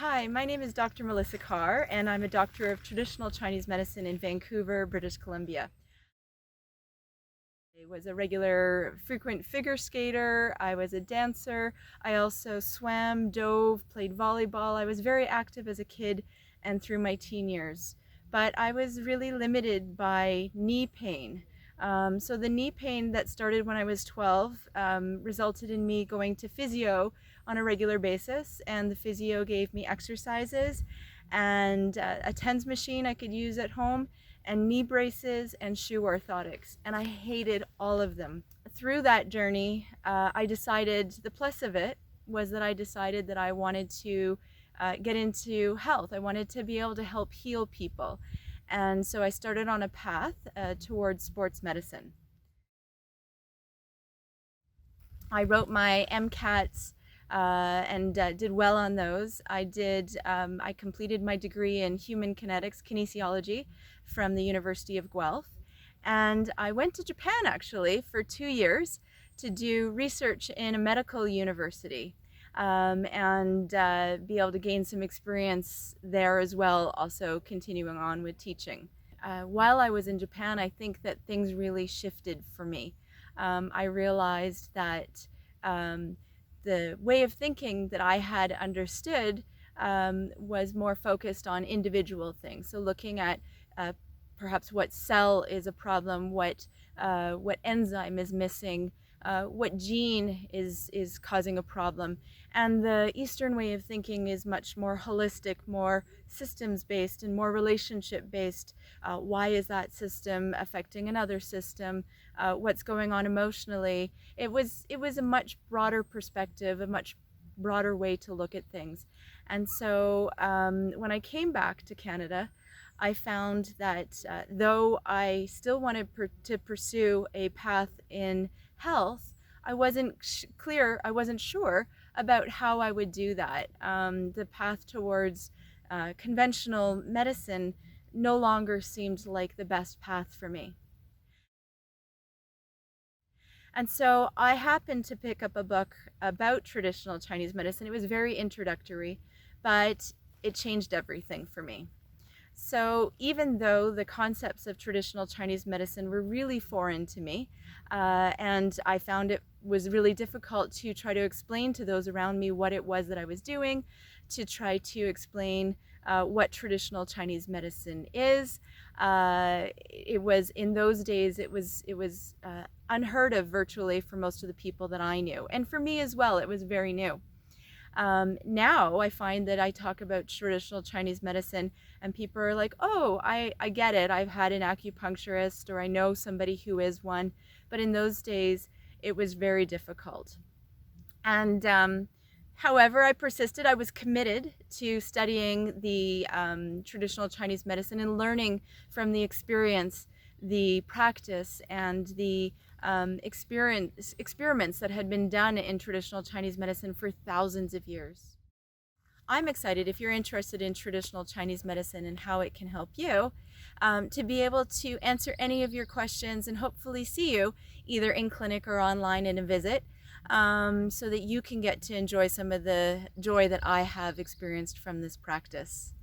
Hi, my name is Dr. Melissa Carr, and I'm a doctor of traditional Chinese medicine in Vancouver, British Columbia. I was a regular frequent figure skater. I was a dancer. I also swam, dove, played volleyball. I was very active as a kid and through my teen years. But I was really limited by knee pain. So the knee pain that started when I was 12 resulted in me going to physio on a regular basis, and the physio gave me exercises and a TENS machine I could use at home, and knee braces and shoe orthotics, and I hated all of them. Through that journey, I decided, the plus of it was that I decided that I wanted to get into health. I wanted to be able to help heal people. And so I started on a path towards sports medicine. I wrote my MCATs and did well on those. I completed my degree in human kinetics, kinesiology from the University of Guelph. And I went to Japan actually for 2 years to do research in a medical university and be able to gain some experience there as well, also continuing on with teaching. While I was in Japan, I think that things really shifted for me. I realized that the way of thinking that I had understood was more focused on individual things. So looking at perhaps what cell is a problem, what enzyme is missing, what gene is causing a problem. And the Eastern way of thinking is much more holistic, more systems-based and more relationship-based. Why is that system affecting another system? What's going on emotionally? It was a much broader perspective, a much broader way to look at things. And so when I came back to Canada, I found that though I still wanted to pursue a path in health, I wasn't sure about how I would do that. The path towards conventional medicine no longer seemed like the best path for me. And so I happened to pick up a book about traditional Chinese medicine. It was very introductory, but it changed everything for me. So even though the concepts of traditional Chinese medicine were really foreign to me, and I found it was really difficult to try to explain to those around me what it was that I was doing, to try to explain what traditional Chinese medicine is. It was, in those days, it was unheard of virtually for most of the people that I knew. And for me as well, it was very new. Now I find that I talk about traditional Chinese medicine and people are like, oh, I get it. I've had an acupuncturist or I know somebody who is one. But in those days, it was very difficult. And however, I persisted. I was committed to studying the traditional Chinese medicine and learning from the experience, the practice, and the experiments that had been done in traditional Chinese medicine for thousands of years. I'm excited, if you're interested in traditional Chinese medicine and how it can help you, to be able to answer any of your questions and hopefully see you either in clinic or online in a visit, so that you can get to enjoy some of the joy that I have experienced from this practice.